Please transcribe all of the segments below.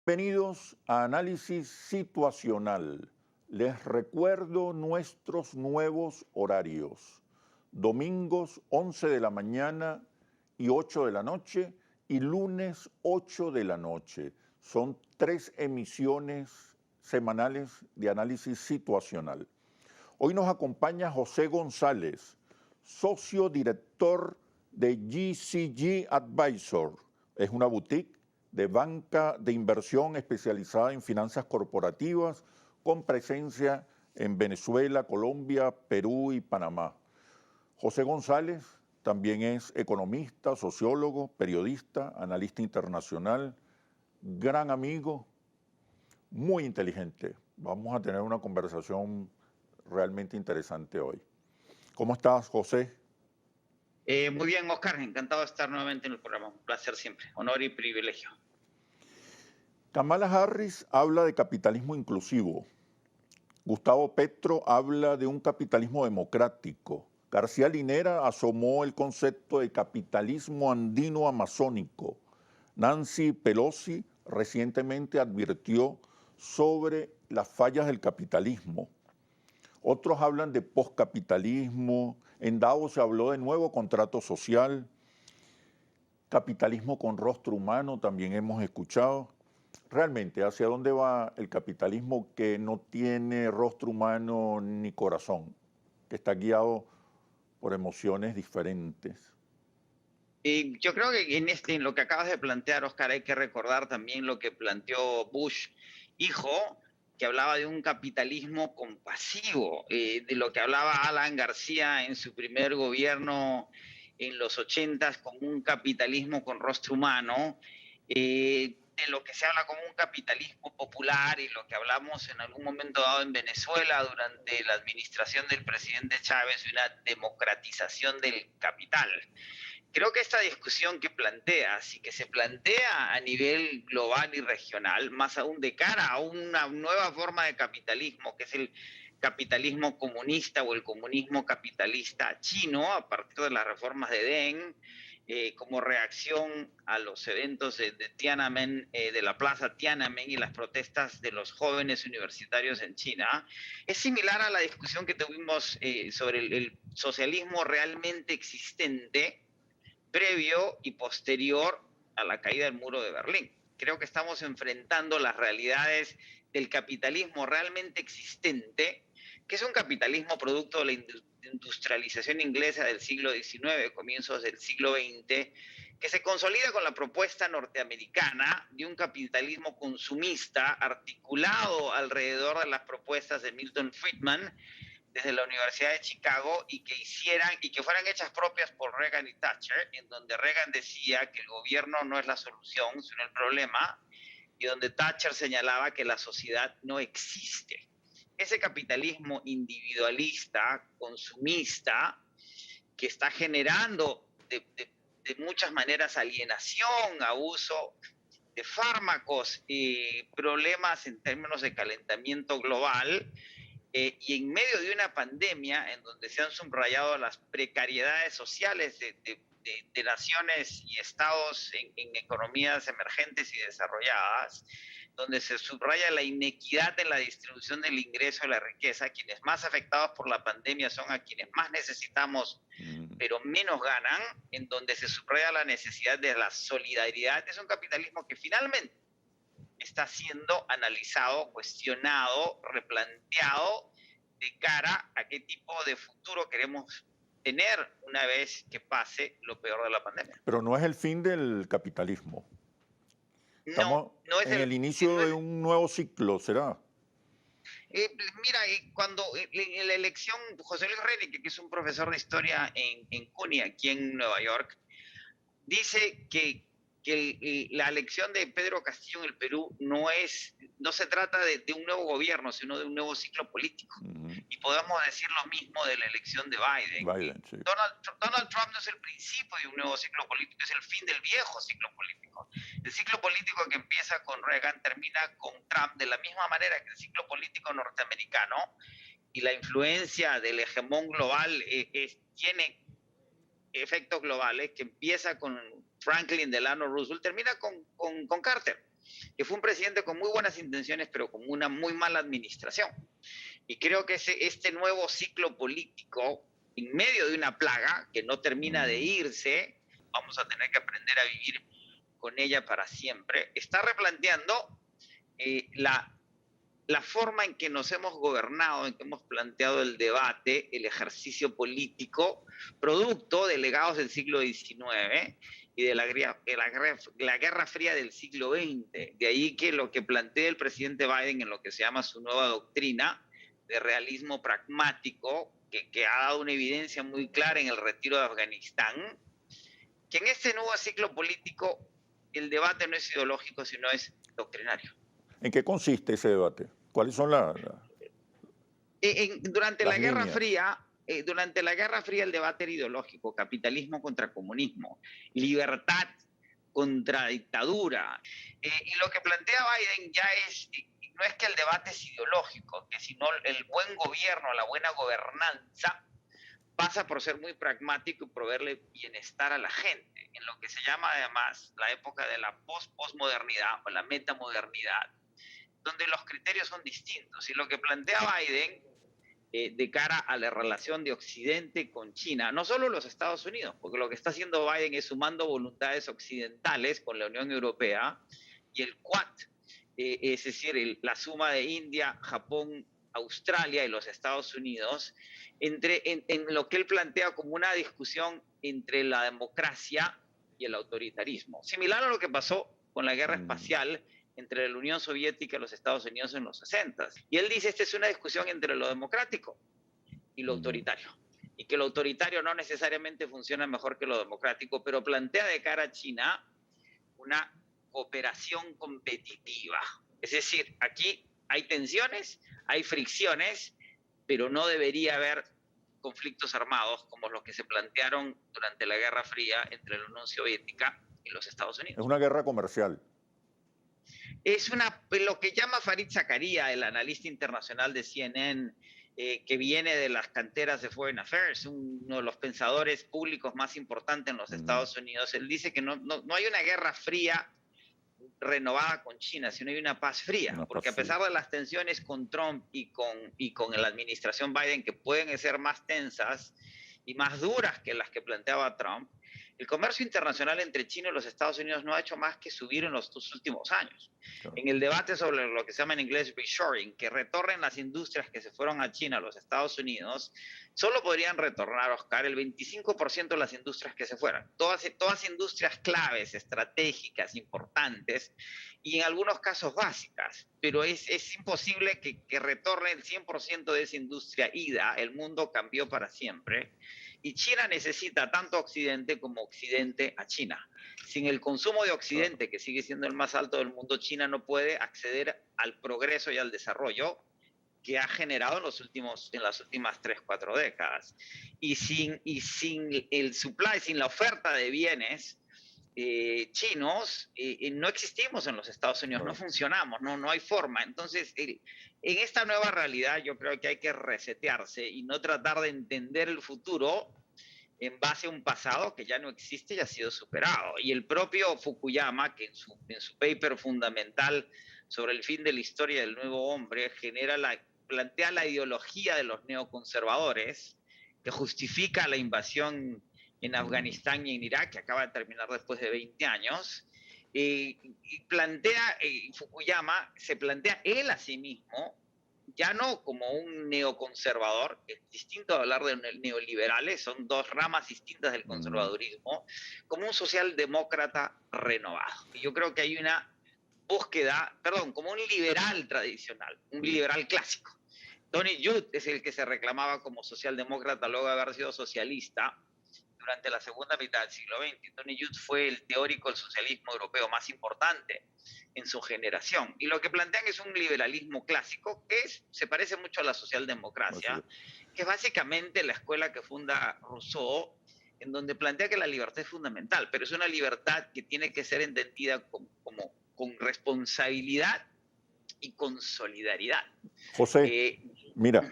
Bienvenidos a Análisis Situacional. Les recuerdo nuestros nuevos horarios. Domingos 11 de la mañana y 8 de la noche y lunes 8 de la noche. Son 3 emisiones semanales de análisis situacional. Hoy nos acompaña José González, socio director de GCG Advisor. Es una boutique de banca de inversión especializada en finanzas corporativas con presencia en Venezuela, Colombia, Perú y Panamá. José González también es economista, sociólogo, periodista, analista internacional, gran amigo, muy inteligente. Vamos a tener una conversación realmente interesante hoy. ¿Cómo estás, José? Muy bien, Oscar, encantado de estar nuevamente en el programa. Un placer siempre, honor y privilegio. Kamala Harris habla de capitalismo inclusivo. Gustavo Petro habla de un capitalismo democrático. García Linera asomó el concepto de capitalismo andino amazónico. Nancy Pelosi recientemente advirtió sobre las fallas del capitalismo. Otros hablan de poscapitalismo. En Davos se habló de nuevo contrato social. Capitalismo con rostro humano también hemos escuchado. Realmente, ¿hacia dónde va el capitalismo que no tiene rostro humano ni corazón, que está guiado por emociones diferentes? Yo creo que en lo que acabas de plantear, Oscar, hay que recordar también lo que planteó Bush, hijo, que hablaba de un capitalismo compasivo, de lo que hablaba Alan García en su primer gobierno en los 80s como un capitalismo con rostro humano, de lo que se habla como un capitalismo popular y lo que hablamos en algún momento dado en Venezuela durante la administración del presidente Chávez, una democratización del capital. Creo que esta discusión que planteas y que se plantea a nivel global y regional, más aún de cara a una nueva forma de capitalismo, que es el capitalismo comunista o el comunismo capitalista chino, a partir de las reformas de Deng, como reacción a los eventos de Tiananmen, de la plaza Tiananmen y las protestas de los jóvenes universitarios en China, es similar a la discusión que tuvimos sobre el socialismo realmente existente previo y posterior a la caída del muro de Berlín. Creo que estamos enfrentando las realidades del capitalismo realmente existente, que es un capitalismo producto de la industrialización inglesa del siglo XIX, comienzos del siglo XX, que se consolida con la propuesta norteamericana de un capitalismo consumista articulado alrededor de las propuestas de Milton Friedman, desde la Universidad de Chicago y que fueran hechas propias por Reagan y Thatcher, en donde Reagan decía que el gobierno no es la solución, sino el problema, y donde Thatcher señalaba que la sociedad no existe. Ese capitalismo individualista, consumista, que está generando de muchas maneras alienación, abuso de fármacos, problemas en términos de calentamiento global, y en medio de una pandemia en donde se han subrayado las precariedades sociales de naciones y estados en economías emergentes y desarrolladas, donde se subraya la inequidad en la distribución del ingreso y la riqueza, quienes más afectados por la pandemia son a quienes más necesitamos, pero menos ganan, en donde se subraya la necesidad de la solidaridad. Es un capitalismo que finalmente está siendo analizado, cuestionado, replanteado de cara a qué tipo de futuro queremos tener una vez que pase lo peor de la pandemia. Pero no es el fin del capitalismo. No, Estamos no es en el no inicio de es, un nuevo ciclo, ¿será? mira, cuando en la elección, José Luis Reyes, que es un profesor de historia en CUNY, aquí en Nueva York, dice que la elección de Pedro Castillo en el Perú no se trata de un nuevo gobierno, sino de un nuevo ciclo político. Y podemos decir lo mismo de la elección de Biden. Biden, sí. Donald Trump no es el principio de un nuevo ciclo político, es el fin del viejo ciclo político. El ciclo político que empieza con Reagan termina con Trump, de la misma manera que el ciclo político norteamericano y la influencia del hegemón global tiene efectos globales, que empieza con Franklin Delano Roosevelt, termina con Carter. que fue un presidente con muy buenas intenciones, pero con una muy mala administración. Y creo que este nuevo ciclo político, en medio de una plaga que no termina de irse, vamos a tener que aprender a vivir con ella para siempre, está replanteando la forma en que nos hemos gobernado, en que hemos planteado el debate, el ejercicio político, producto de legados del siglo XIX y de la Guerra Fría del siglo XX. De ahí que lo que plantea el presidente Biden en lo que se llama su nueva doctrina de realismo pragmático, que ha dado una evidencia muy clara en el retiro de Afganistán, que en este nuevo ciclo político el debate no es ideológico, sino es doctrinario. ¿En qué consiste ese debate? ¿Cuáles son durante la Guerra líneas? Fría, durante la Guerra Fría el debate era ideológico: capitalismo contra comunismo, libertad contra dictadura. Y lo que plantea Biden ya no es que el debate es ideológico, que sino el buen gobierno, la buena gobernanza pasa por ser muy pragmático y proveerle bienestar a la gente, en lo que se llama además la época de la postmodernidad o la metamodernidad, donde los criterios son distintos. Y lo que plantea Biden de cara a la relación de Occidente con China, no solo los Estados Unidos, porque lo que está haciendo Biden es sumando voluntades occidentales con la Unión Europea y el Quad, es decir, la suma de India, Japón, Australia y los Estados Unidos, en lo que él plantea como una discusión entre la democracia y el autoritarismo. Similar a lo que pasó con la guerra espacial entre la Unión Soviética y los Estados Unidos en los 60. Y él dice, esta es una discusión entre lo democrático y lo autoritario. Y que lo autoritario no necesariamente funciona mejor que lo democrático, pero plantea de cara a China una cooperación competitiva. Es decir, aquí hay tensiones, hay fricciones, pero no debería haber conflictos armados como los que se plantearon durante la Guerra Fría entre la Unión Soviética y los Estados Unidos. Es una guerra comercial. Es lo que llama Fareed Zakaria, el analista internacional de CNN, que viene de las canteras de Foreign Affairs, uno de los pensadores públicos más importantes en los Estados Unidos. Él dice que no hay una guerra fría renovada con China, sino hay una paz fría, porque a pesar de las tensiones con Trump y con la administración Biden, que pueden ser más tensas y más duras que las que planteaba Trump, el comercio internacional entre China y los Estados Unidos no ha hecho más que subir en los 2 últimos años. Claro. En el debate sobre lo que se llama en inglés reshoring, que retornen las industrias que se fueron a China a los Estados Unidos, solo podrían retornar, Oscar, el 25% de las industrias que se fueran. Todas industrias claves, estratégicas, importantes y en algunos casos básicas. Pero es imposible que retorne el 100% de esa industria ida. El mundo cambió para siempre. Y China necesita tanto a Occidente como Occidente a China. Sin el consumo de Occidente, que sigue siendo el más alto del mundo, China no puede acceder al progreso y al desarrollo que ha generado en las últimas 3-4 décadas. Y sin el supply, sin la oferta de bienes chinos, no existimos en los Estados Unidos, no funcionamos, no hay forma. Entonces, en esta nueva realidad yo creo que hay que resetearse y no tratar de entender el futuro en base a un pasado que ya no existe y ha sido superado. Y el propio Fukuyama, que en su paper fundamental sobre el fin de la historia del nuevo hombre, plantea la ideología de los neoconservadores que justifica la invasión en Afganistán y en Irak, que acaba de terminar después de 20 años, y Fukuyama se plantea él a sí mismo, ya no como un neoconservador, es distinto de hablar de neoliberales, son dos ramas distintas del conservadurismo, como un socialdemócrata renovado. Y yo creo que hay una búsqueda, como un liberal tradicional, un liberal clásico. Tony Judt es el que se reclamaba como socialdemócrata luego de haber sido socialista durante la segunda mitad del siglo XX. Tony Judt fue el teórico del socialismo europeo más importante en su generación. Y lo que plantean es un liberalismo clásico que se parece mucho a la socialdemocracia, que es básicamente la escuela que funda Rousseau, en donde plantea que la libertad es fundamental, pero es una libertad que tiene que ser entendida con responsabilidad y con solidaridad. José, mira,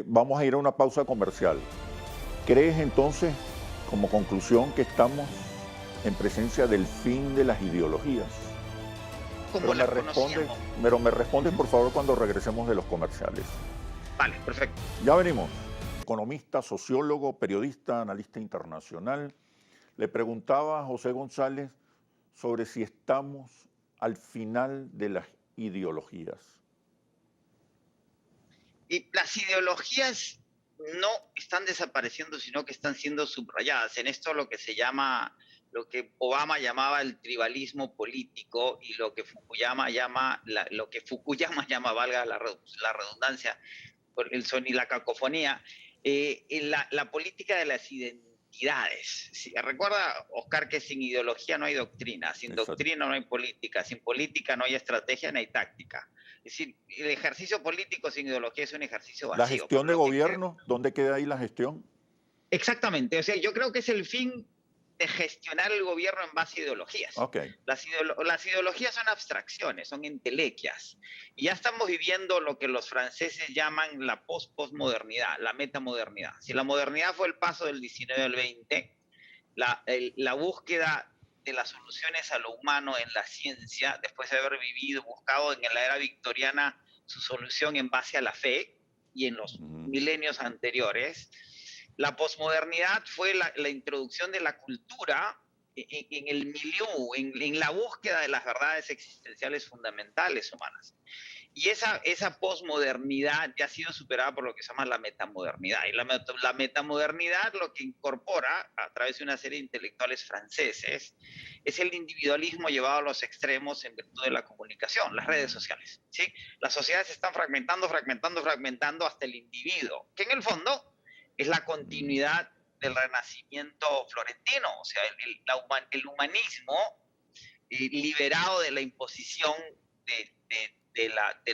vamos a ir a una pausa comercial. ¿Crees entonces, como conclusión, que estamos en presencia del fin de las ideologías? como la conocíamos. Pero me respondes, por favor, cuando regresemos de los comerciales. Vale, perfecto. Ya venimos. Economista, sociólogo, periodista, analista internacional. Le preguntaba a José González sobre si estamos al final de las ideologías. Y las ideologías no están desapareciendo, sino que están siendo subrayadas. En esto lo que se llama, lo que Obama llamaba el tribalismo político y lo que Fukuyama llama, valga la redundancia, por el sonido y la cacofonía, la política de las identidades. Sí, recuerda, Oscar, que sin ideología no hay doctrina, sin Exacto. doctrina no hay política, sin política no hay estrategia, no hay táctica. Es decir, el ejercicio político sin ideología es un ejercicio vacío. La gestión de gobierno, ¿dónde queda ahí la gestión? Exactamente, o sea, yo creo que es el fin de gestionar el gobierno en base a ideologías. Okay. Las ideologías son abstracciones, son entelequias. Y ya estamos viviendo lo que los franceses llaman la postmodernidad, la metamodernidad. Si la modernidad fue el paso del 19 al 20, la búsqueda de las soluciones a lo humano en la ciencia, después de haber buscado en la era victoriana su solución en base a la fe y en los milenios anteriores, la posmodernidad fue la introducción de la cultura en el milieu, en la búsqueda de las verdades existenciales fundamentales humanas. Y esa posmodernidad ya ha sido superada por lo que se llama la metamodernidad. Y la metamodernidad lo que incorpora, a través de una serie de intelectuales franceses, es el individualismo llevado a los extremos en virtud de la comunicación, las redes sociales. ¿Sí? Las sociedades se están fragmentando hasta el individuo, que en el fondo es la continuidad del renacimiento florentino, o sea, el humanismo liberado de la imposición de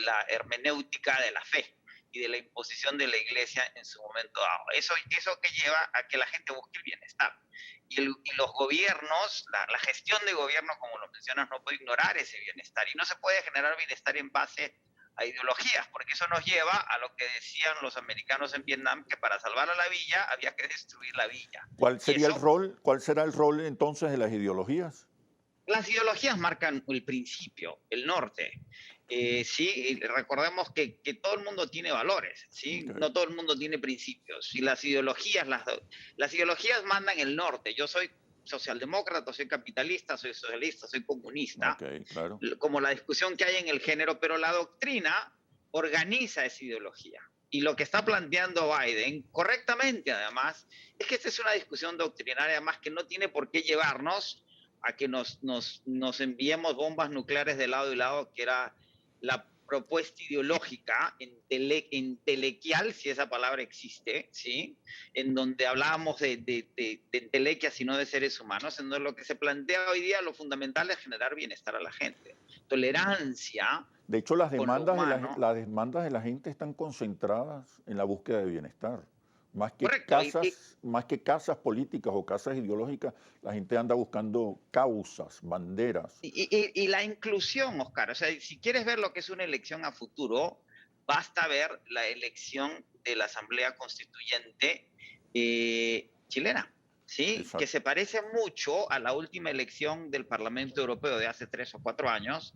la hermenéutica de la fe y de la imposición de la iglesia en su momento dado. Eso que lleva a que la gente busque el bienestar. Y los gobiernos, la gestión de gobierno, como lo mencionas, no puede ignorar ese bienestar. Y no se puede generar bienestar en base a ideologías, porque eso nos lleva a lo que decían los americanos en Vietnam, que para salvar a la villa había que destruir la villa. ¿Cuál será el rol entonces de las ideologías? Las ideologías marcan el principio, el norte. Sí, recordemos que todo el mundo tiene valores, ¿sí? Okay. No todo el mundo tiene principios. Y las ideologías mandan el norte. Yo soy socialdemócrata, soy capitalista, soy socialista, soy comunista. Okay, claro. Como la discusión que hay en el género, pero la doctrina organiza esa ideología. Y lo que está planteando Biden, correctamente además, es que esta es una discusión doctrinaria, además que no tiene por qué llevarnos a que nos enviemos bombas nucleares de lado y lado, que era la propuesta ideológica entelequial, si esa palabra existe, ¿sí? En donde hablábamos de entelequias y no de seres humanos, en donde lo que se plantea hoy día, lo fundamental es generar bienestar a la gente. Tolerancia. De hecho, las demandas de la gente están concentradas en la búsqueda de bienestar. Más que casas políticas o casas ideológicas, la gente anda buscando causas, banderas. Y la inclusión, Oscar. O sea, si quieres ver lo que es una elección a futuro, basta ver la elección de la Asamblea Constituyente chilena, ¿sí? Exacto. Que se parece mucho a la última elección del Parlamento Europeo de hace 3 o 4 años,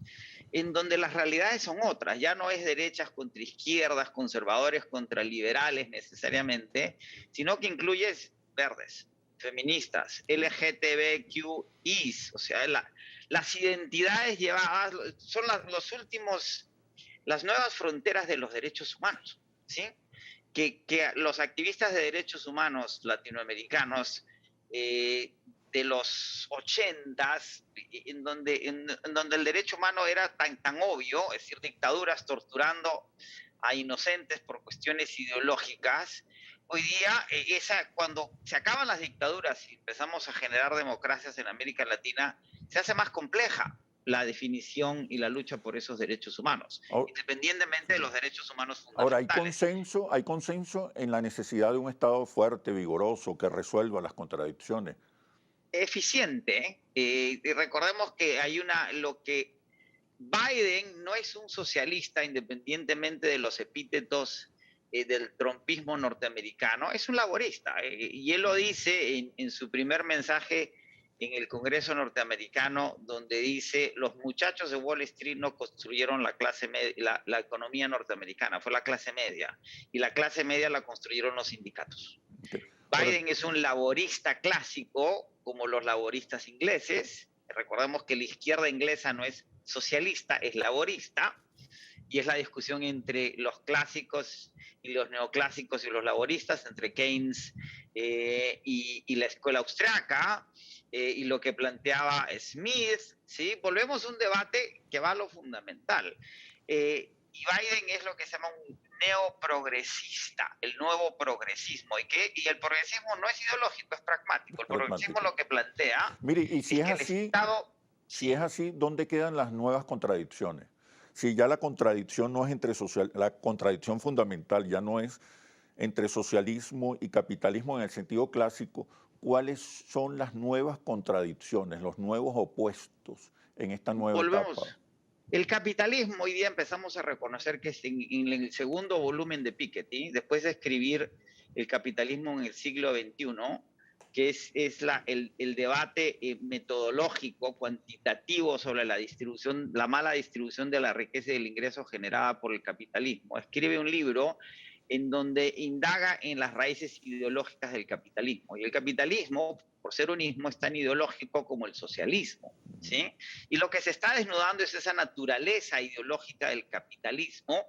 en donde las realidades son otras. Ya no es derechas contra izquierdas, conservadores contra liberales necesariamente, sino que incluye verdes, feministas, LGTBQIs, o sea, las identidades llevadas son las nuevas fronteras de los derechos humanos, ¿sí? Que los activistas de derechos humanos latinoamericanos de los 80s, en donde el derecho humano era tan obvio, es decir, dictaduras torturando a inocentes por cuestiones ideológicas. Hoy día, cuando se acaban las dictaduras y empezamos a generar democracias en América Latina, se hace más compleja la definición y la lucha por esos derechos humanos, independientemente de los derechos humanos fundamentales. Ahora, hay consenso en la necesidad de un Estado fuerte, vigoroso, que resuelva las contradicciones. Eficiente. Y recordemos que lo que Biden no es un socialista, independientemente de los epítetos del trumpismo norteamericano, es un laborista. Y él lo dice en su primer mensaje en el Congreso norteamericano, donde dice, los muchachos de Wall Street no construyeron la economía norteamericana, fue la clase media, y la clase media la construyeron los sindicatos. Okay. Biden es un laborista clásico, como los laboristas ingleses. Recordemos que la izquierda inglesa no es socialista, es laborista, y es la discusión entre los clásicos y los neoclásicos y los laboristas, entre Keynes y la escuela austriaca, y lo que planteaba Smith, ¿sí? Volvemos a un debate que va a lo fundamental. Y Biden es lo que se llama un neoprogresista, el nuevo progresismo, y el progresismo no es ideológico, es pragmático. El progresismo lo que plantea, mire, y si es que así, el Estado... si es así, ¿dónde quedan las nuevas contradicciones? Si ya la contradicción no es la contradicción fundamental ya no es entre socialismo y capitalismo en el sentido clásico, ¿cuáles son las nuevas contradicciones, los nuevos opuestos en esta nueva etapa? El capitalismo, hoy día empezamos a reconocer que es en el segundo volumen de Piketty, después de escribir El capitalismo en el siglo XXI, que es el debate metodológico, cuantitativo sobre la mala distribución de la riqueza y del ingreso generada por el capitalismo. Escribe un libro en donde indaga en las raíces ideológicas del capitalismo. Y el capitalismo, por ser un ismo, es tan ideológico como el socialismo, ¿sí? Y lo que se está desnudando es esa naturaleza ideológica del capitalismo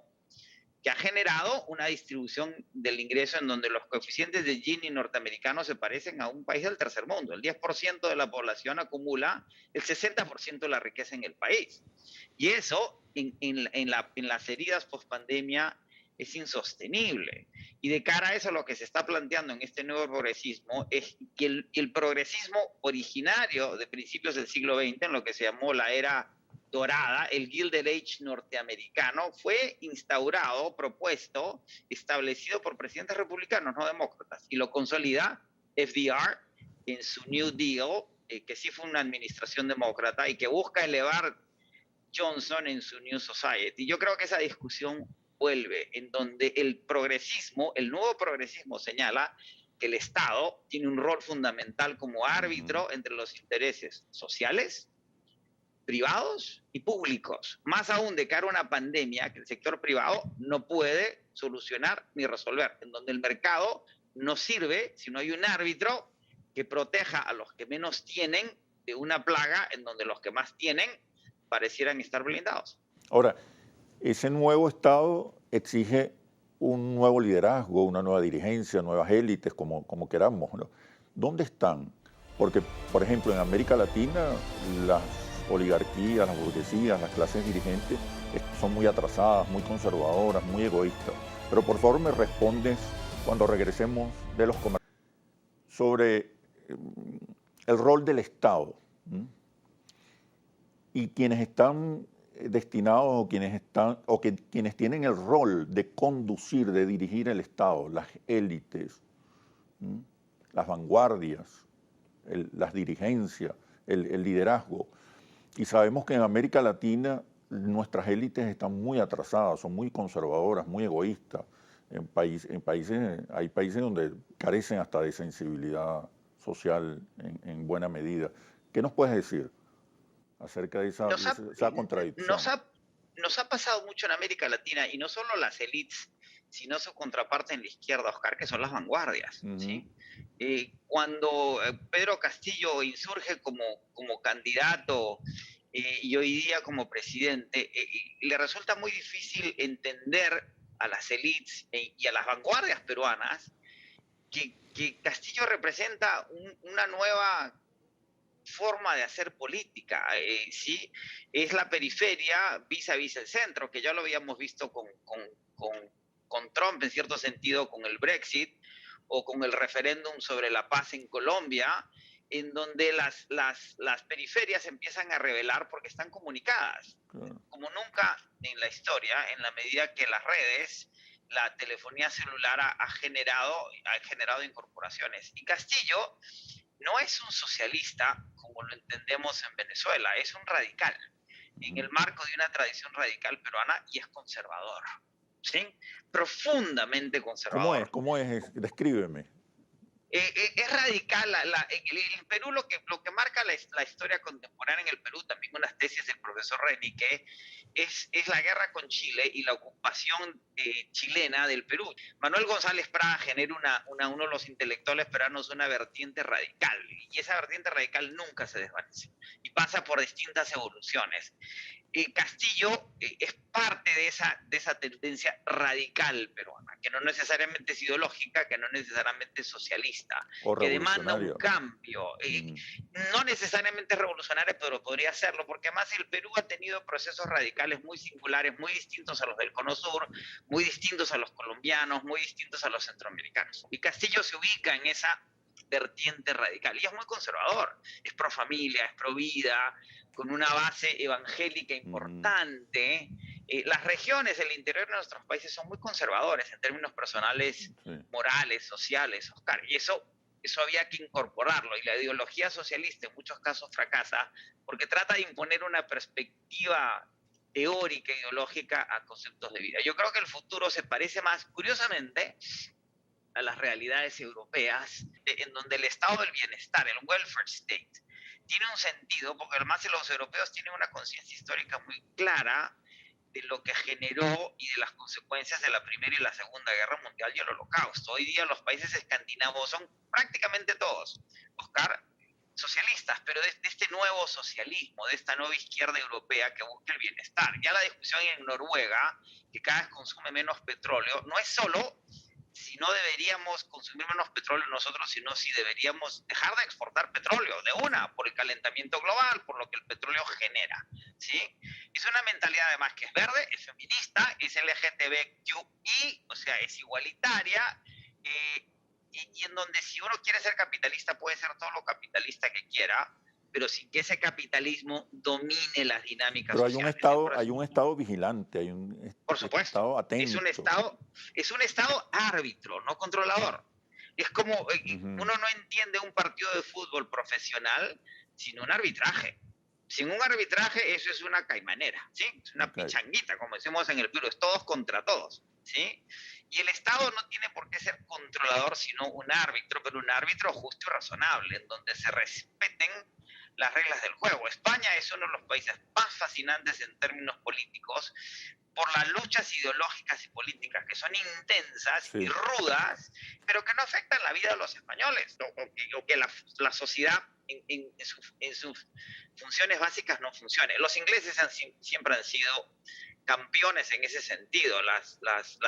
que ha generado una distribución del ingreso en donde los coeficientes de Gini norteamericanos se parecen a un país del tercer mundo. El 10% de la población acumula el 60% de la riqueza en el país. Y eso, en las heridas post-pandemia, es insostenible. Y de cara a eso, lo que se está planteando en este nuevo progresismo es que el progresismo originario de principios del siglo XX, en lo que se llamó la era dorada, el Gilded Age norteamericano, fue instaurado, propuesto, establecido por presidentes republicanos, no demócratas, y lo consolida FDR en su New Deal, que sí fue una administración demócrata y que busca elevar Johnson en su New Society. Yo creo que esa discusión vuelve, en donde el progresismo, el nuevo progresismo señala que el Estado tiene un rol fundamental como árbitro entre los intereses sociales, privados y públicos. Más aún de cara a una pandemia que el sector privado no puede solucionar ni resolver, en donde el mercado no sirve si no hay un árbitro que proteja a los que menos tienen de una plaga en donde los que más tienen parecieran estar blindados. Ahora, ese nuevo Estado exige un nuevo liderazgo, una nueva dirigencia, nuevas élites, como queramos, ¿no? ¿Dónde están? Porque, por ejemplo, en América Latina, las oligarquías, las burguesías, las clases dirigentes son muy atrasadas, muy conservadoras, muy egoístas. Pero por favor me respondes cuando regresemos de los comercios sobre el rol del Estado, ¿m? Y quienes están destinados quienes tienen el rol de conducir, de dirigir el Estado, las élites, ¿m? Las vanguardias, las dirigencias, el liderazgo. Y sabemos que en América Latina nuestras élites están muy atrasadas, son muy conservadoras, muy egoístas. Hay países donde carecen hasta de sensibilidad social en buena medida. ¿Qué nos puedes decir acerca de esa contradicción? Nos ha pasado mucho en América Latina, y no solo las élites, sino su contraparte en la izquierda, Oscar, que son las vanguardias. ¿Sí? Cuando Pedro Castillo insurge como candidato y hoy día como presidente, le resulta muy difícil entender a las élites y a las vanguardias peruanas que Castillo representa una nueva forma de hacer política, ¿sí? Es la periferia vis a vis el centro, que ya lo habíamos visto con Trump en cierto sentido, con el Brexit o con el referéndum sobre la paz en Colombia, en donde las periferias empiezan a revelar porque están comunicadas, como nunca en la historia, en la medida que las redes, la telefonía celular ha generado incorporaciones. Y Castillo no es un socialista como lo entendemos en Venezuela, es un radical, en el marco de una tradición radical peruana, y es conservador, ¿sí? Profundamente conservador. ¿Cómo es? Descríbeme. Es radical. En Perú lo que marca la historia contemporánea en el Perú, también unas tesis del profesor Renique, es la guerra con Chile y la ocupación chilena del Perú. Manuel González Prada genera uno de los intelectuales peruanos una vertiente radical, y esa vertiente radical nunca se desvanece y pasa por distintas evoluciones. Castillo es parte de esa tendencia radical peruana, que no necesariamente es ideológica, que no necesariamente es socialista, O que demanda un revolucionario. cambio. No necesariamente revolucionario, pero podría serlo, porque además el Perú ha tenido procesos radicales muy singulares, muy distintos a los del Cono Sur, muy distintos a los colombianos, muy distintos a los centroamericanos. Y Castillo se ubica en esa vertiente radical, y es muy conservador, es pro familia, es pro vida, con una base evangélica importante. Las regiones del interior de nuestros países son muy conservadores en términos personales, morales, sociales, Oscar, y eso había que incorporarlo, y la ideología socialista en muchos casos fracasa porque trata de imponer una perspectiva teórica, ideológica a conceptos de vida. Yo creo que el futuro se parece más, curiosamente, a las realidades europeas, en donde el estado del bienestar, el welfare state, tiene un sentido, porque además los europeos tienen una conciencia histórica muy clara de lo que generó y de las consecuencias de la Primera y la Segunda Guerra Mundial y el Holocausto. Hoy día los países escandinavos son prácticamente todos, Oscar, socialistas, pero de este nuevo socialismo, de esta nueva izquierda europea que busca el bienestar. Ya la discusión en Noruega, que cada vez consume menos petróleo, no es solo si no deberíamos consumir menos petróleo nosotros, sino si deberíamos dejar de exportar petróleo de una, por el calentamiento global, por lo que el petróleo genera, ¿sí? Es una mentalidad además que es verde, es feminista, es LGTBQI, o sea, es igualitaria, y en donde si uno quiere ser capitalista puede ser todo lo capitalista que quiera, pero sin que ese capitalismo domine las dinámicas Pero sociales. hay un estado vigilante, hay un Por supuesto, estado atento. es un estado árbitro, no controlador. Es como, uno no entiende un partido de fútbol profesional sin un arbitraje. Sin un arbitraje eso es una caimanera, ¿sí? Es una pichanguita, como decimos en el Perú, es todos contra todos, ¿sí? Y el Estado no tiene por qué ser controlador, sino un árbitro, pero un árbitro justo y razonable, en donde se respeten las reglas del juego. España es uno de los países más fascinantes en términos políticos por las luchas ideológicas y políticas que son intensas y rudas, pero que no afectan la vida de los españoles, o que la sociedad en sus funciones básicas no funcione. Los ingleses siempre han sido campeones en ese sentido. Las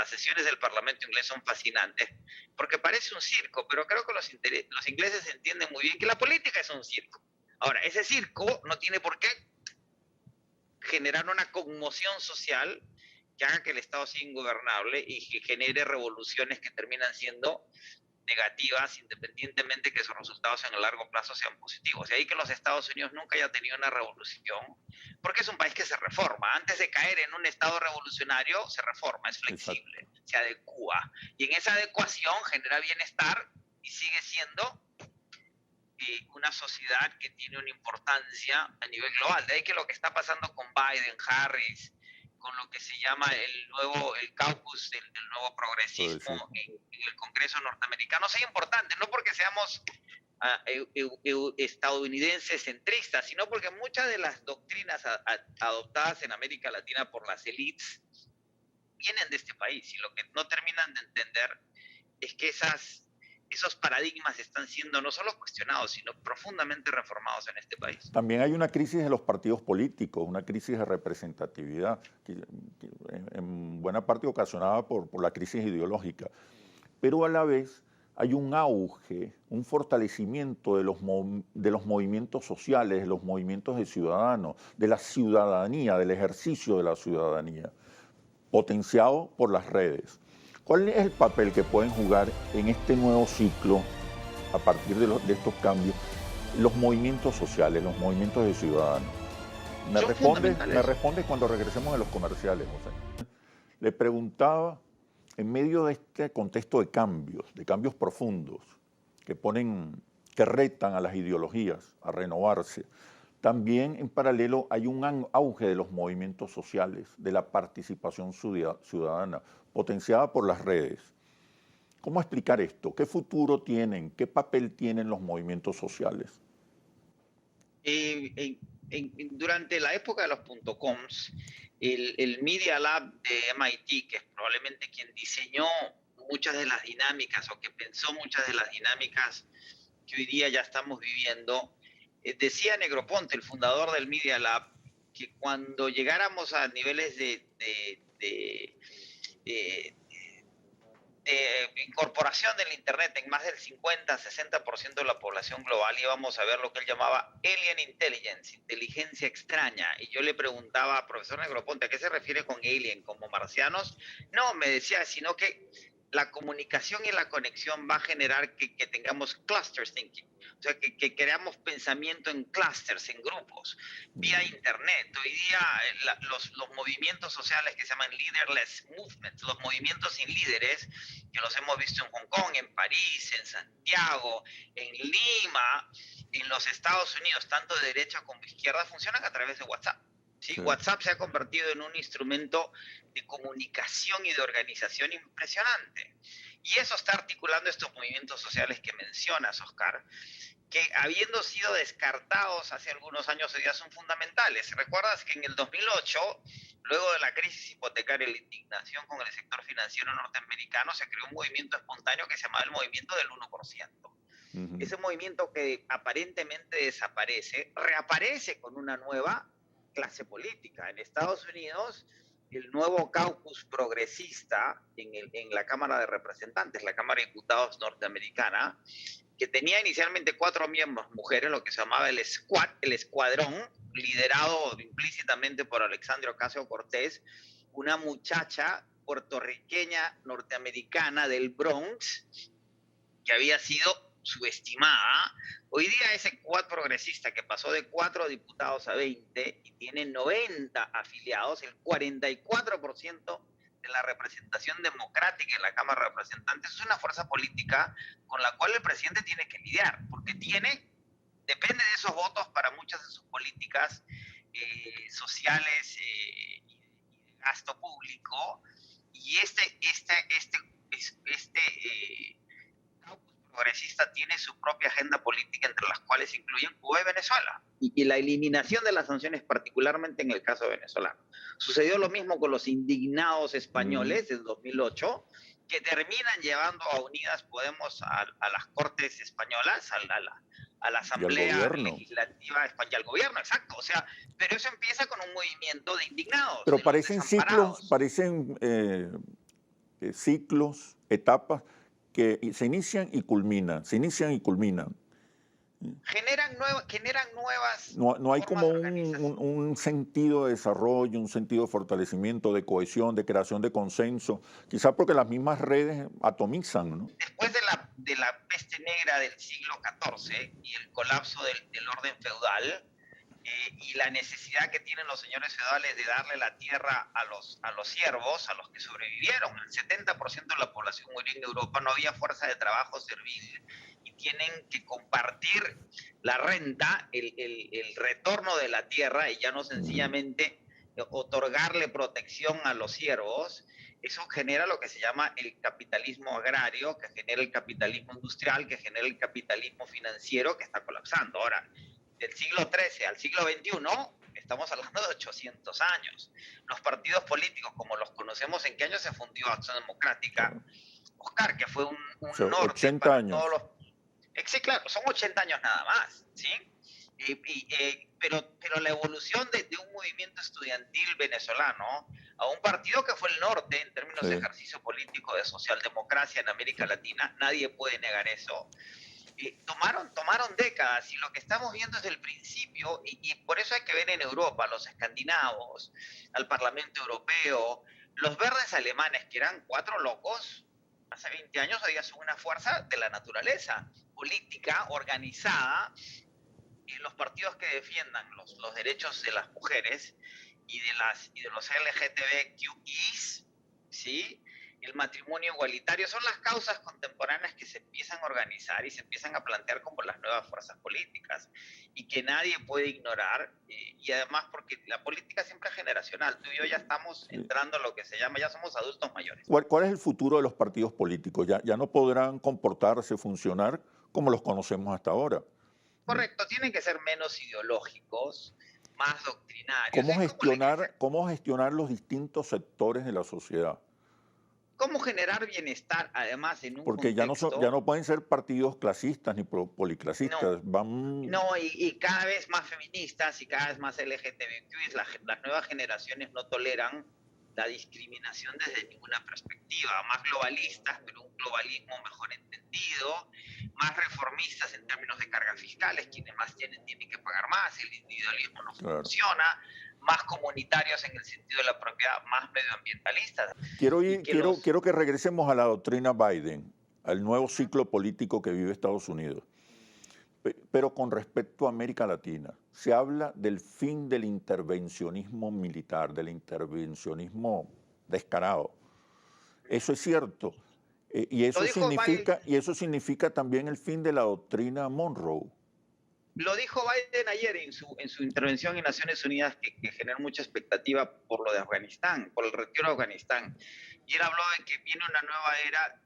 sesiones del Parlamento inglés son fascinantes porque parece un circo, pero creo que los ingleses entienden muy bien que la política es un circo. Ahora, ese circo no tiene por qué generar una conmoción social que haga que el Estado sea ingobernable y que genere revoluciones que terminan siendo negativas, independientemente que esos resultados en el largo plazo sean positivos. Y ahí que los Estados Unidos nunca haya tenido una revolución, porque es un país que se reforma. Antes de caer en un estado revolucionario, se reforma, es flexible, se adecua. Y en esa adecuación genera bienestar y sigue siendo una sociedad que tiene una importancia a nivel global. De ahí que lo que está pasando con Biden, Harris, con lo que se llama el caucus del nuevo progresismo en el Congreso norteamericano sea importante, no porque seamos estadounidenses centristas, sino porque muchas de las doctrinas adoptadas en América Latina por las élites vienen de este país, y lo que no terminan de entender es que esos paradigmas están siendo no solo cuestionados, sino profundamente reformados en este país. También hay una crisis de los partidos políticos, una crisis de representatividad, que en buena parte ocasionada por la crisis ideológica. Pero a la vez hay un auge, un fortalecimiento de los movimientos sociales, de los movimientos de ciudadanos, de la ciudadanía, del ejercicio de la ciudadanía, potenciado por las redes. ¿Cuál es el papel que pueden jugar en este nuevo ciclo, a partir de estos cambios, los movimientos sociales, los movimientos de ciudadanos? Me responde cuando regresemos a los comerciales, José. Le preguntaba, en medio de este contexto de cambios profundos, que retan a las ideologías a renovarse, también en paralelo hay un auge de los movimientos sociales, de la participación ciudadana, potenciada por las redes. ¿Cómo explicar esto? ¿Qué futuro tienen? ¿Qué papel tienen los movimientos sociales? Durante la época de los .coms, el Media Lab de MIT, que es probablemente quien diseñó muchas de las dinámicas o que pensó muchas de las dinámicas que hoy día ya estamos viviendo, decía Negroponte, el fundador del Media Lab, que cuando llegáramos a niveles eh, incorporación del Internet en más del 50-60% de la población global, íbamos a ver lo que él llamaba alien intelligence, inteligencia extraña. Y yo le preguntaba a profesor Negroponte, ¿a qué se refiere con alien? ¿Como marcianos? No, me decía, sino que la comunicación y la conexión va a generar que tengamos cluster thinking, o sea, que creamos pensamiento en clusters, en grupos, vía Internet. Hoy día los movimientos sociales que se llaman leaderless movements, los movimientos sin líderes, que los hemos visto en Hong Kong, en París, en Santiago, en Lima, en los Estados Unidos, tanto de derecha como de izquierda, funcionan a través de WhatsApp. ¿Sí? Sí. WhatsApp se ha convertido en un instrumento de comunicación y de organización impresionante. Y eso está articulando estos movimientos sociales que mencionas, Oscar, que habiendo sido descartados hace algunos años, hoy día son fundamentales. ¿Recuerdas que en el 2008, luego de la crisis hipotecaria y la indignación con el sector financiero norteamericano, se creó un movimiento espontáneo que se llamaba el movimiento del 1%? Ese movimiento que aparentemente desaparece, reaparece con una nueva clase política. En Estados Unidos, el nuevo caucus progresista en la Cámara de Representantes, la Cámara de Diputados norteamericana, que tenía inicialmente 4 miembros mujeres, lo que se llamaba el squad, el escuadrón, liderado implícitamente por Alexandria Ocasio-Cortez, una muchacha puertorriqueña norteamericana del Bronx, que había sido subestimada. Hoy día ese quad progresista que pasó de 4 diputados a 20 y tiene 90 afiliados, el 44% de la representación democrática en la Cámara de Representantes, es una fuerza política con la cual el presidente tiene que lidiar, porque depende de esos votos para muchas de sus políticas sociales y de gasto público, y este progresista tiene su propia agenda política, entre las cuales incluyen Cuba y Venezuela, y la eliminación de las sanciones, particularmente en el caso venezolano. Sucedió lo mismo con los indignados españoles del 2008, que terminan llevando a Unidas Podemos a las Cortes españolas, a la Asamblea Legislativa Española, y al gobierno, exacto. O sea, pero eso empieza con un movimiento de indignados. Pero parecen ciclos, etapas que se inician y culminan, Generan nuevas No hay como formas de un sentido de desarrollo, un sentido de fortalecimiento, de cohesión, de creación de consenso, quizás porque las mismas redes atomizan, ¿no? Después de la peste negra del siglo XIV y el colapso del orden feudal, y la necesidad que tienen los señores feudales de darle la tierra a los siervos, a los que sobrevivieron. El 70% de la población murió en Europa, no había fuerza de trabajo servil y tienen que compartir la renta, el retorno de la tierra, y ya no sencillamente otorgarle protección a los siervos. Eso genera lo que se llama el capitalismo agrario, que genera el capitalismo industrial, que genera el capitalismo financiero, que está colapsando. Ahora, del siglo XIII al siglo XXI, estamos hablando de 800 años. Los partidos políticos, como los conocemos, ¿en qué año se fundió Acción Democrática? Oscar, que fue un norte 80 para años. todos los... Sí, claro, son 80 años nada más, ¿sí? Pero la evolución de un movimiento estudiantil venezolano a un partido que fue el norte en términos de ejercicio político de socialdemocracia en América Latina, nadie puede negar eso. Tomaron décadas, y lo que estamos viendo es el principio, y por eso hay que ver en Europa, los escandinavos, al Parlamento Europeo, los verdes alemanes, que eran 4 locos hace 20 años, hoy día son una fuerza de la naturaleza política, organizada, los partidos que defiendan los derechos de las mujeres y de los LGTBQIs, ¿sí? el matrimonio igualitario, son las causas contemporáneas que se empiezan a organizar y se empiezan a plantear como las nuevas fuerzas políticas y que nadie puede ignorar, y además porque la política siempre es generacional. Tú y yo ya estamos Sí. entrando a lo que se llama, ya somos adultos mayores. ¿Cuál es el futuro de los partidos políticos? Ya no podrán comportarse, funcionar como los conocemos hasta ahora. Correcto, tienen que ser menos ideológicos, más doctrinarios. Es como la iglesia. Cómo gestionar los distintos sectores de la sociedad? ¿Cómo generar bienestar, además, en un Porque ya contexto? no pueden ser partidos clasistas ni No, policlasistas. Van, no, y cada vez más feministas y cada vez más LGTBQ, las nuevas generaciones no toleran la discriminación desde ninguna perspectiva, más globalistas, pero un globalismo mejor entendido, más reformistas en términos de cargas fiscales, quienes más tienen que pagar más, el individualismo no claro. funciona, más comunitarios en el sentido de la propiedad, más medioambientalistas. Y que los Quiero que regresemos a la doctrina Biden, al nuevo ciclo político que vive Estados Unidos. Pero con respecto a América Latina, se habla del fin del intervencionismo militar, del intervencionismo descarado. Eso es cierto. lo dijo Biden, Y eso significa también el fin de la doctrina Monroe. Lo dijo Biden ayer en su intervención en Naciones Unidas, que generó mucha expectativa por lo de Afganistán, por el retiro de Afganistán. Y él habló de que viene una nueva era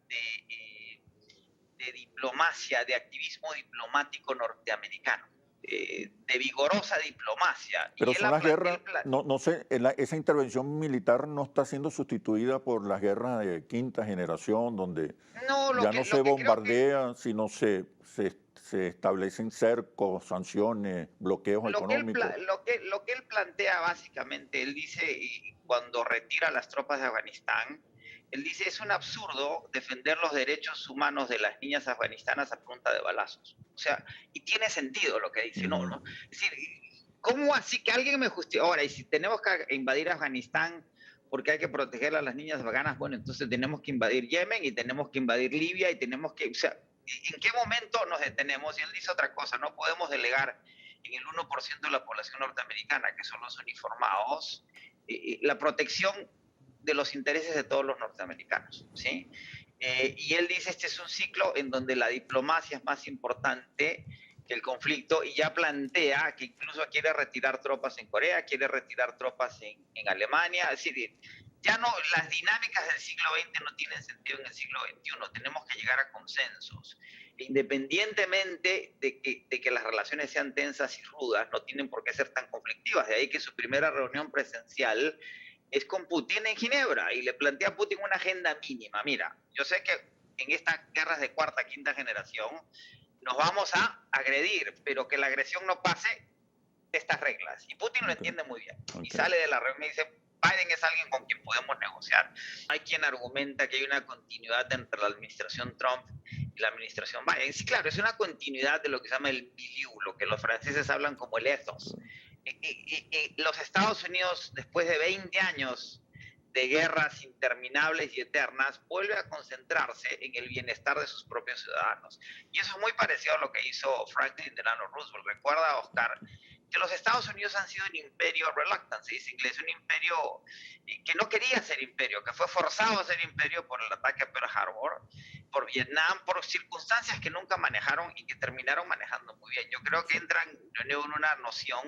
de diplomacia, de activismo diplomático norteamericano, de vigorosa diplomacia. Pero Y él son las guerras, él no sé, esa intervención militar no está siendo sustituida por las guerras de quinta generación, donde no, ya no se lo que creo que bombardea, sino se establecen cercos, sanciones, bloqueos económicos. lo que él plantea básicamente, él dice, y cuando retira las tropas de Afganistán, él dice, es un absurdo defender los derechos humanos de las niñas afganistanas a punta de balazos. O sea, y tiene sentido lo que dice, ¿no? Ujú. ¿No? Es decir, ¿cómo así que alguien me justifica? Ahora, y si tenemos que invadir Afganistán porque hay que proteger a las niñas afganas, bueno, entonces tenemos que invadir Yemen y tenemos que invadir Libia y tenemos que, o sea, ¿en qué momento nos detenemos? Y él dice otra cosa, no podemos delegar en el 1% de la población norteamericana, que son los uniformados, la protección de los intereses de todos los norteamericanos, ¿sí? Y él dice, este es un ciclo en donde la diplomacia es más importante que el conflicto, y ya plantea que incluso quiere retirar tropas en Corea, quiere retirar tropas en Alemania, es decir, ya no, las dinámicas del siglo XX no tienen sentido en el siglo XXI, tenemos que llegar a consensos. Independientemente de que las relaciones sean tensas y rudas, no tienen por qué ser tan conflictivas, de ahí que su primera reunión presencial es con Putin en Ginebra y le plantea a Putin una agenda mínima. Mira, yo sé que en estas guerras de cuarta, quinta generación nos vamos a agredir, pero que la agresión no pase de estas reglas. Y Putin lo entiende muy bien. Y sale de la reunión y dice, Biden es alguien con quien podemos negociar. Hay quien argumenta que hay una continuidad entre la administración Trump y la administración Biden. Sí, claro, es una continuidad de lo que se llama el milieu, lo que los franceses hablan como el ethos. Los Estados Unidos, después de 20 años de guerras interminables y eternas, vuelve a concentrarse en el bienestar de sus propios ciudadanos. Y eso es muy parecido a lo que hizo Franklin Delano Roosevelt. Recuerda, Oscar, que los Estados Unidos han sido un imperio reluctant, se dice en inglés, un imperio que no quería ser imperio, que fue forzado a ser imperio por el ataque a Pearl Harbor, por Vietnam, por circunstancias que nunca manejaron y que terminaron manejando muy bien. Yo creo que entran en una noción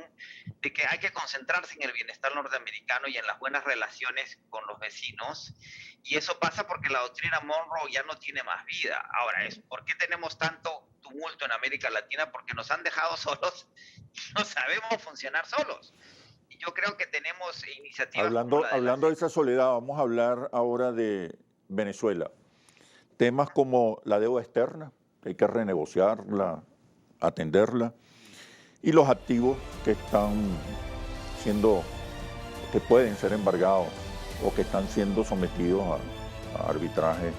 de que hay que concentrarse en el bienestar norteamericano y en las buenas relaciones con los vecinos, y eso pasa porque la doctrina Monroe ya no tiene más vida. Ahora, ¿por qué tenemos tanto tumulto en América Latina? Porque nos han dejado solos y no sabemos funcionar solos. Y yo creo que tenemos iniciativas como la de Hablando de esa soledad, vamos a hablar ahora de Venezuela. Temas como la deuda externa, que hay que renegociarla, atenderla, y los activos que están siendo, que pueden ser embargados o que están siendo sometidos a arbitraje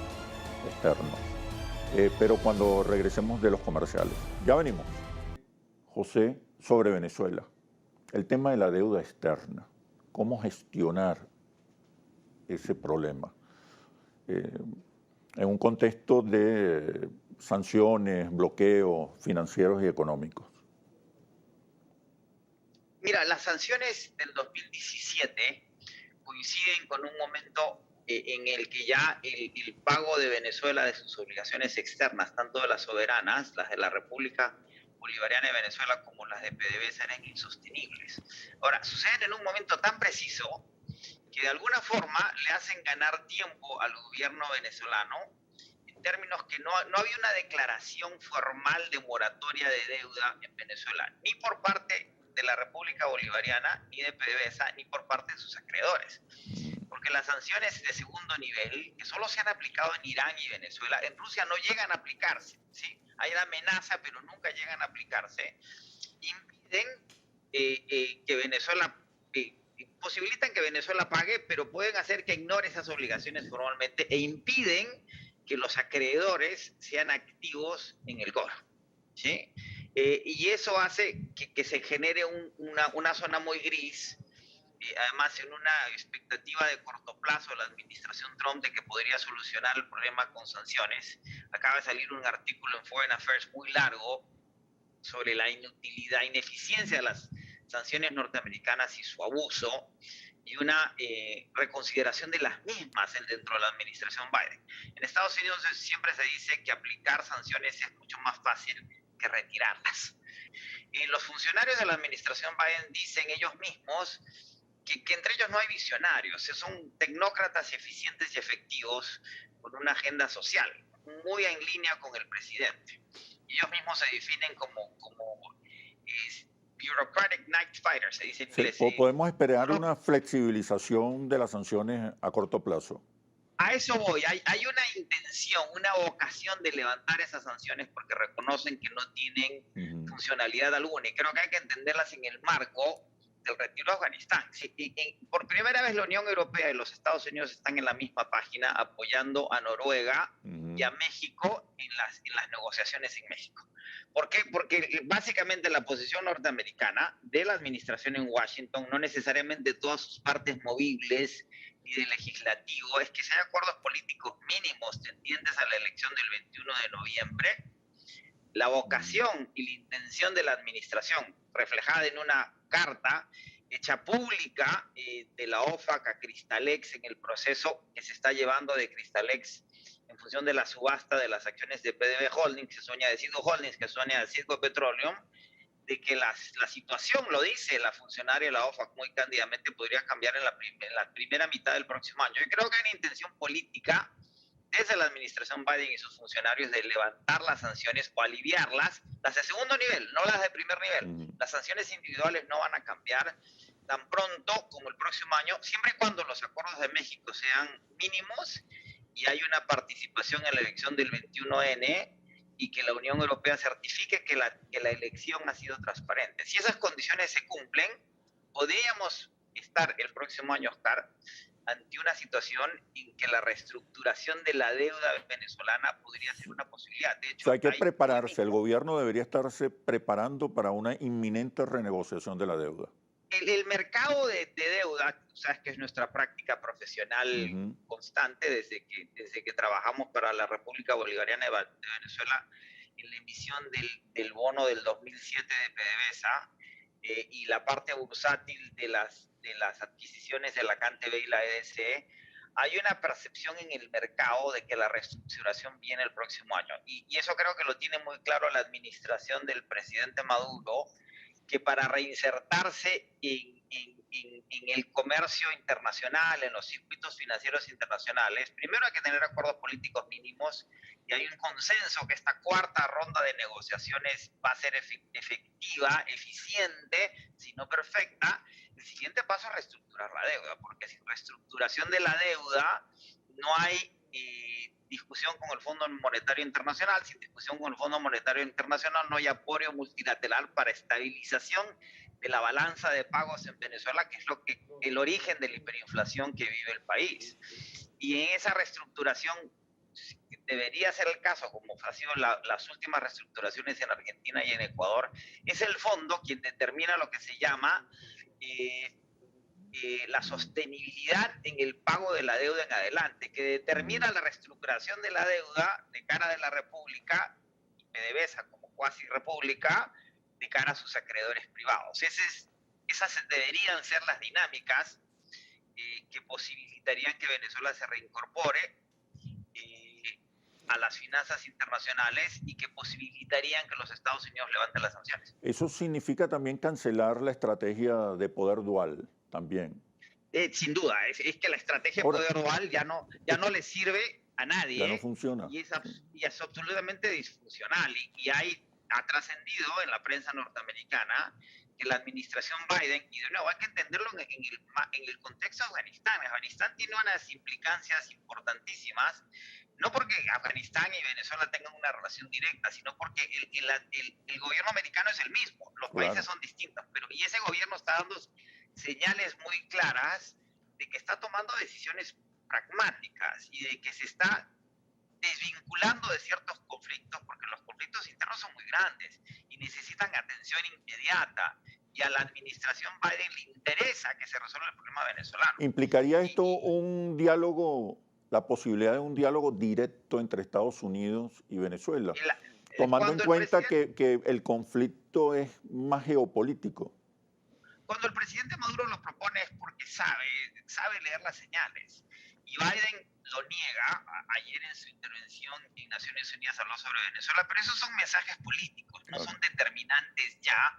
externo. Pero cuando regresemos de los comerciales, ya venimos. José, sobre Venezuela, el tema de la deuda externa, cómo gestionar ese problema. En un contexto de sanciones, bloqueos financieros y económicos. Mira, las sanciones del 2017 coinciden con un momento en el que ya el pago de Venezuela de sus obligaciones externas, tanto de las soberanas, las de la República Bolivariana de Venezuela, como las de PDVSA, eran insostenibles. Ahora, suceden en un momento tan preciso que de alguna forma le hacen ganar tiempo al gobierno venezolano, en términos que no había una declaración formal de moratoria de deuda en Venezuela, ni por parte de la República Bolivariana, ni de PDVSA, ni por parte de sus acreedores. Porque las sanciones de segundo nivel, que solo se han aplicado en Irán y Venezuela, en Rusia no llegan a aplicarse, ¿sí? Hay una amenaza, pero nunca llegan a aplicarse, impiden que Venezuela, posibilitan que Venezuela pague, pero pueden hacer que ignore esas obligaciones formalmente e impiden que los acreedores sean activos en el cobro, ¿sí? Y eso hace que se genere una zona muy gris, además en una expectativa de corto plazo de la administración Trump de que podría solucionar el problema con sanciones. Acaba de salir un artículo en Foreign Affairs muy largo sobre la inutilidad, ineficiencia de las sanciones norteamericanas y su abuso, y una reconsideración de las mismas dentro de la administración Biden. En Estados Unidos siempre se dice que aplicar sanciones es mucho más fácil que retirarlas. Los funcionarios de la administración Biden dicen ellos mismos que entre ellos no hay visionarios, son tecnócratas eficientes y efectivos con una agenda social muy en línea con el presidente. Ellos mismos se definen como bureaucratic night fighters, se dice en inglés. Sí, podemos esperar una flexibilización de las sanciones a corto plazo. A eso voy, hay una intención, una vocación de levantar esas sanciones porque reconocen que no tienen funcionalidad alguna, y creo que hay que entenderlas en el marco del retiro de Afganistán. Sí, por primera vez la Unión Europea y los Estados Unidos están en la misma página apoyando a Noruega y a México en las negociaciones en México. ¿Por qué? Porque básicamente la posición norteamericana de la administración en Washington, no necesariamente todas sus partes movibles ni de legislativo, es que si hay acuerdos políticos mínimos tendientes a la elección del 21 de noviembre, la vocación y la intención de la administración, reflejada en una carta hecha pública de la OFAC a Cristalex en el proceso que se está llevando de Cristalex en función de la subasta de las acciones de PDV Holdings, que sueña de Citgo Holdings, que sueña de Citgo Petroleum, de que la situación, lo dice la funcionaria de la OFAC muy cándidamente, podría cambiar en la primera mitad del próximo año. Yo creo que hay una intención política desde la administración Biden y sus funcionarios de levantar las sanciones o aliviarlas, las de segundo nivel, no las de primer nivel. Las sanciones individuales no van a cambiar tan pronto como el próximo año, siempre y cuando los acuerdos de México sean mínimos y hay una participación en la elección del 21N y que la Unión Europea certifique que la elección ha sido transparente. Si esas condiciones se cumplen, podríamos estar el próximo año, Oscar, ante una situación en que la reestructuración de la deuda venezolana podría ser una posibilidad. De hecho, hay que prepararse, el gobierno debería estarse preparando para una inminente renegociación de la deuda. El mercado de deuda, tú sabes que es nuestra práctica profesional constante desde que trabajamos para la República Bolivariana de Venezuela en la emisión del bono del 2007 de PDVSA y la parte bursátil de las adquisiciones de la CanTV y la EDC. Hay una percepción en el mercado de que la reestructuración viene el próximo año. Y eso creo que lo tiene muy claro la administración del presidente Maduro, que para reinsertarse en el comercio internacional, en los circuitos financieros internacionales, primero hay que tener acuerdos políticos mínimos y hay un consenso que esta cuarta ronda de negociaciones va a ser efectiva, eficiente, si no perfecta. El siguiente paso es reestructurar la deuda, porque sin reestructuración de la deuda no hay discusión con el Fondo Monetario Internacional. Sin discusión con el Fondo Monetario Internacional no hay apoyo multilateral para estabilización de la balanza de pagos en Venezuela, que es el origen de la hiperinflación que vive el país. Y en esa reestructuración debería ser el caso, como ha sido las últimas reestructuraciones en Argentina y en Ecuador, es el fondo quien determina lo que se llama la sostenibilidad en el pago de la deuda en adelante, que determina la reestructuración de la deuda de cara de la República y PDVSA como cuasi república de cara a sus acreedores privados. Esas deberían ser las dinámicas que posibilitarían que Venezuela se reincorpore a las finanzas internacionales y que posibilitarían que los Estados Unidos levanten las sanciones. Eso significa también cancelar la estrategia de poder dual, también. Sin duda, es que la estrategia de Ahora, poder dual ya no le sirve a nadie, ya no funciona. y es absolutamente disfuncional. Y ha trascendido en la prensa norteamericana que la administración Biden, y de nuevo hay que entenderlo en el contexto de Afganistán. Afganistán tiene unas implicancias importantísimas, no porque Afganistán y Venezuela tengan una relación directa, sino porque el gobierno americano es el mismo, los países son distintos, y ese gobierno está dando señales muy claras de que está tomando decisiones pragmáticas y de que se está desvinculando de ciertos conflictos, porque los conflictos internos son muy grandes y necesitan atención inmediata, y a la administración Biden le interesa que se resuelva el problema venezolano. ¿Implicaría esto un diálogo, la posibilidad de un diálogo directo entre Estados Unidos y Venezuela, tomando en cuenta que el conflicto es más geopolítico? Cuando el presidente Maduro lo propone es porque sabe leer las señales, y Biden lo niega. Ayer en su intervención en Naciones Unidas habló sobre Venezuela, pero esos son mensajes políticos, no son determinantes ya,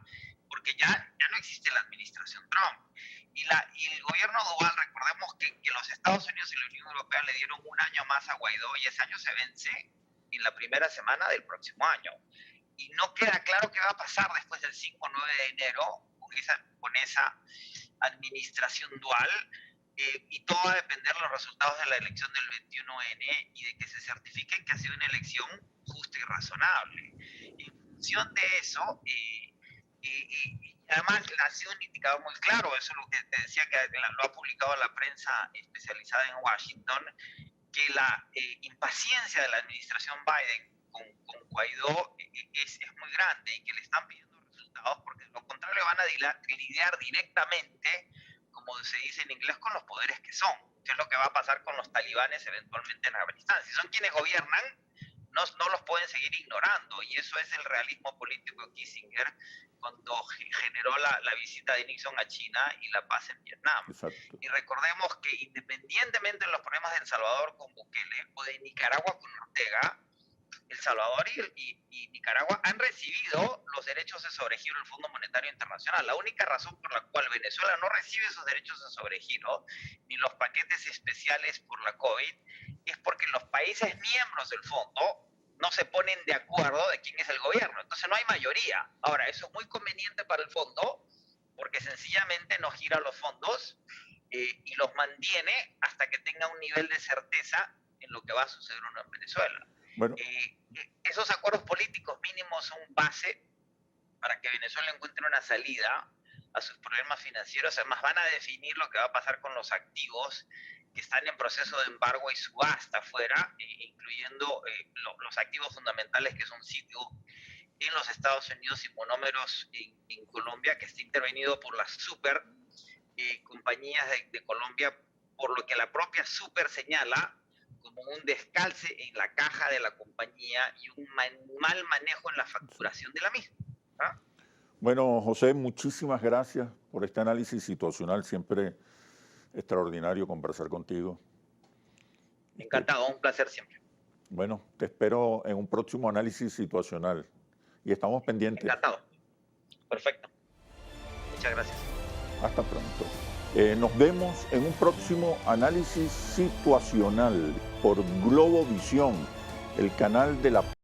porque ya no existe la administración Trump. Y el gobierno dual, recordemos que los Estados Unidos y la Unión Europea le dieron un año más a Guaidó, y ese año se vence en la primera semana del próximo año. Y no queda claro qué va a pasar después del 5 o 9 de enero con esa administración dual, y todo va a depender de los resultados de la elección del 21N y de que se certifiquen que ha sido una elección justa y razonable. En función de eso, además ha sido un indicador muy claro, eso es lo que te decía, que lo ha publicado la prensa especializada en Washington, que la impaciencia de la administración Biden con Guaidó es muy grande, y que le están pidiendo resultados, porque de lo contrario van a lidiar directamente, como se dice en inglés, con los poderes que son, que es lo que va a pasar con los talibanes eventualmente en Afganistán. Si son quienes gobiernan, no los pueden seguir ignorando, y eso es el realismo político de Kissinger cuando generó la visita de Nixon a China y la paz en Vietnam. Exacto. Y recordemos que independientemente de los problemas de El Salvador con Bukele o de Nicaragua con Ortega, El Salvador y Nicaragua han recibido los derechos de sobregiro del Fondo Monetario Internacional. La única razón por la cual Venezuela no recibe esos derechos de sobregiro ni los paquetes especiales por la COVID es porque los países miembros del fondo no se ponen de acuerdo de quién es el gobierno. Entonces no hay mayoría. Ahora, eso es muy conveniente para el fondo, porque sencillamente no gira los fondos y los mantiene hasta que tenga un nivel de certeza en lo que va a suceder en Venezuela. Bueno, esos acuerdos políticos mínimos son base para que Venezuela encuentre una salida a sus problemas financieros. Además, van a definir lo que va a pasar con los activos que están en proceso de embargo y subasta afuera, incluyendo los activos fundamentales que son sitio en los Estados Unidos y monómeros en Colombia, que está intervenido por las super compañías de Colombia, por lo que la propia super señala como un descalce en la caja de la compañía y un mal manejo en la facturación de la misma. ¿Ah? Bueno, José, muchísimas gracias por este análisis situacional. Siempre extraordinario conversar contigo. Encantado, un placer siempre. Bueno, te espero en un próximo análisis situacional y estamos pendientes. Encantado. Perfecto. Muchas gracias. Hasta pronto. Nos vemos en un próximo análisis situacional por Globovisión, el canal de la